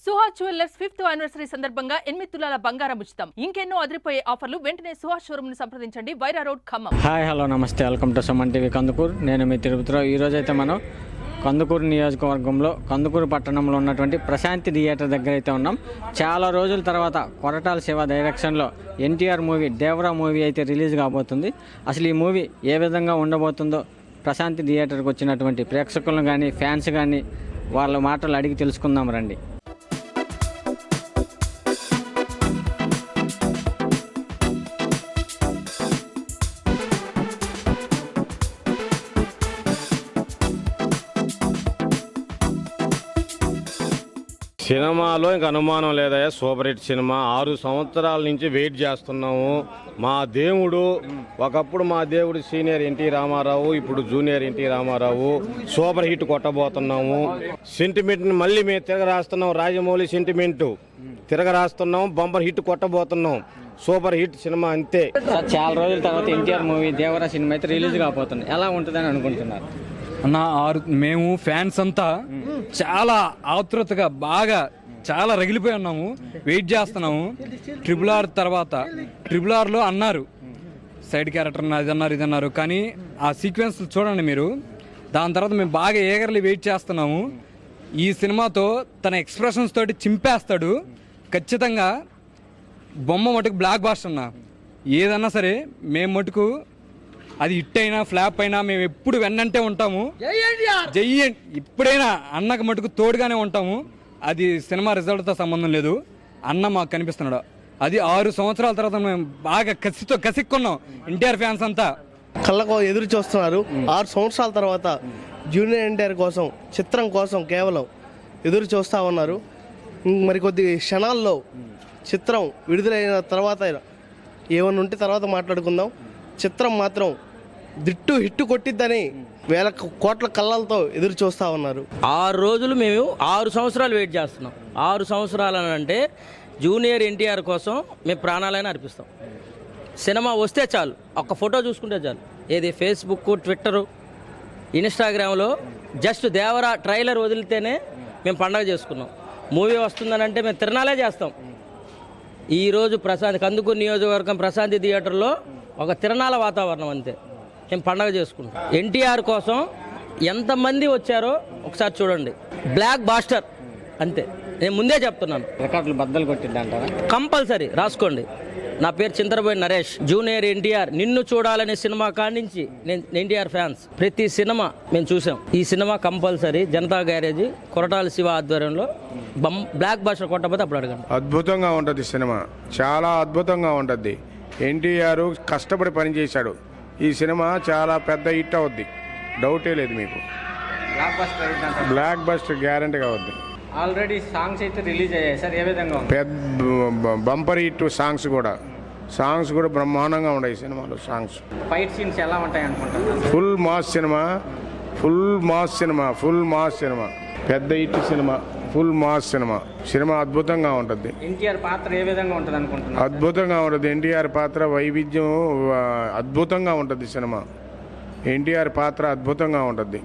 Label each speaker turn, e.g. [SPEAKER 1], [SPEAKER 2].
[SPEAKER 1] Suhas jewellers 5th anniversary సందర్భంగా 8 తులాల బంగారం ఉచితం. ఇంకెన్నో అదిరిపోయే ఆఫర్లు. వెంటనే సుహాస్ షోరూమ్ ని సంప్రదించండి. Wyra road, Khammam.
[SPEAKER 2] Hi hello నమస్తే, welcome to Suman TV Kandukur. నేను మీ తిరుపతిలో. ఈరోజు అయితే మనం కందుకూరు నియోజకవర్గంలో కందుకూరు పట్టణంలో ఉన్నటువంటి ప్రశాంతి థియేటర్ దగ్గర అయితే ఉన్నాం. చాలా రోజుల తర్వాత కొరటాల శివ డైరెక్షన్లో ఎన్టీఆర్ మూవీ దేవరా మూవీ అయితే రిలీజ్ కాబోతుంది. అసలు ఈ మూవీ ఏ విధంగా ఉండబోతుందో ప్రశాంతి థియేటర్కి వచ్చినటువంటి ప్రేక్షకులను కానీ ఫ్యాన్స్ కానీ వాళ్ళ మాటలు అడిగి తెలుసుకుందాం రండి.
[SPEAKER 3] సినిమాలో ఇంక అనుమానం లేదయ్యా, సూపర్ హిట్ సినిమా. 6 సంవత్సరాల నుంచి వెయిట్ చేస్తున్నాము. మా దేవుడు, ఒకప్పుడు మా దేవుడు సీనియర్ ఎన్టీ రామారావు, ఇప్పుడు junior NT Rama Rao. Super hit కొట్టబోతున్నాము. సెంటిమెంట్ని మళ్ళీ మేము తిరగరాస్తున్నాం. రాజమౌళి సెంటిమెంట్ తిరగరాస్తున్నాం. బంపర్ హిట్ కొట్టబోతున్నాం. సూపర్ హిట్ సినిమా అంతే.
[SPEAKER 2] చాలా రోజుల తర్వాత ఎన్టీఆర్ మూవీ దేవరా సినిమా అయితే రిలీజ్ కాబోతుంది. ఎలా ఉంటుందని అనుకుంటున్నారు
[SPEAKER 4] అన్న? మేము ఫ్యాన్స్ అంతా చాలా ఆతృతగా బాగా చాలా రగిలిపోయి ఉన్నాము, వెయిట్ చేస్తున్నాము. RRR తర్వాత RRRలో అన్నారు సైడ్ క్యారెక్టర్ అది అన్నారు ఇది అన్నారు, కానీ ఆ సీక్వెన్స్ చూడండి మీరు. దాని తర్వాత మేము బాగా ఏగర్లీ వెయిట్ చేస్తున్నాము. ఈ సినిమాతో తన ఎక్స్ప్రెషన్స్ తోటి చింపేస్తాడు ఖచ్చితంగా. బొమ్మ మటుకు బ్లాక్ బాస్టర్ అన్న. ఏదన్నా సరే మేము మటుకు అది హిట్ అయినా ఫ్లాప్ అయినా మేము ఎప్పుడు వెన్నంటే ఉంటాము. జై ఇప్పుడైనా అన్నకు మటుకు తోడుగానే ఉంటాము. అది సినిమా రిజల్ట్తో సంబంధం లేదు. అన్న మాకు కనిపిస్తున్నాడు. అది 6 సంవత్సరాల తర్వాత మేము బాగా కసిక్కున్నాం ఎన్టీఆర్ ఫ్యాన్స్ అంతా.
[SPEAKER 5] కళ్ళకు ఎదురు చూస్తున్నారు. 6 సంవత్సరాల తర్వాత జూనియర్ ఎన్టీఆర్ కోసం, చిత్రం కోసం కేవలం ఎదురు చూస్తూ ఉన్నారు. మరికొద్ది క్షణాల్లో చిత్రం విడుదలైన తర్వాత ఏమన్నా ఉంటే తర్వాత మాట్లాడుకుందాం. చిత్రం మాత్రం హిట్టు కొట్టిద్దని వేల కోట్ల కళ్ళతో ఎదురు చూస్తూ ఉన్నారు.
[SPEAKER 6] 6 రోజులు మేము 6 సంవత్సరాలు వెయిట్ చేస్తున్నాం. 6 సంవత్సరాలు అని అంటే జూనియర్ ఎన్టీఆర్ కోసం మేము ప్రాణాలైనా అర్పిస్తాం. సినిమా వస్తే చాలు, ఒక్క ఫోటో చూసుకుంటే చాలు. ఏది ఫేస్బుక్, ట్విట్టరు, ఇన్స్టాగ్రామ్లో జస్ట్ దేవరా ట్రైలర్ వదిలితేనే మేము పండగ చేసుకున్నాం. మూవీ వస్తుందని అంటే మేము తిరణాలే చేస్తాం. ఈరోజు కందుకూరు నియోజకవర్గం ప్రశాంతి థియేటర్లో ఒక తిరణాల వాతావరణం అంతే. మేము పండగ చేసుకుంటాం. ఎన్టీఆర్ కోసం ఎంతమంది వచ్చారో ఒకసారి చూడండి. బ్లాక్ బాస్టర్ అంతే. నేను ముందే చెప్తున్నాను,
[SPEAKER 2] రికార్డులు బద్దలు కొట్టిద్దంటారా?
[SPEAKER 6] కంపల్సరీ రాసుకోండి. నా పేరు చింతరబోయిన నరేష్. జూనియర్ ఎన్టీఆర్ నిన్ను చూడాలనే సినిమా కానించి నేను ఎన్టీఆర్ ఫ్యాన్స్. ప్రతి సినిమా మేము చూసాం. ఈ cinema compulsory Janata garage Koratala Shiva ఆధ్వర్యంలో బ్లాక్ బాస్టర్ కొట్టకపోతే అప్పుడు అడగండి.
[SPEAKER 7] అద్భుతంగా ఉంటుంది సినిమా, చాలా అద్భుతంగా ఉంటుంది. ఎన్టీఆర్ కష్టపడి పనిచేశాడు. ఈ సినిమా చాలా పెద్ద హిట్ అవుద్ది, డౌటే లేదు మీకు. బ్లాక్ బస్టర్ గ్యారంటీగా అవుద్ది.
[SPEAKER 2] ఆల్రెడీ సాంగ్స్ అయితే రిలీజ్ అయ్యాయి సార్, ఏ విధంగా?
[SPEAKER 7] పెద్ద బంపర్ హిట్ సాంగ్స్ కూడా బ్రహ్మాండంగా ఉన్నాయి సినిమాలో. సాంగ్స్,
[SPEAKER 2] ఫైట్ సీన్స్ ఎలా ఉంటాయి అనుకుంటున్నారు?
[SPEAKER 7] ఫుల్ మాస్ సినిమా, పెద్ద hit cinema, full mass cinema అద్భుతంగా ఉంటుంది.
[SPEAKER 2] ఎన్టీఆర్ పాత్ర ఏ విధంగా ఉంటుంది అనుకుంటున్నారు?
[SPEAKER 7] అద్భుతంగా ఉంటుంది. ఎన్టీఆర్ పాత్ర వైవిధ్యం అద్భుతంగా ఉంటుంది. సినిమా ఎన్టీఆర్ పాత్ర అద్భుతంగా ఉంటుంది.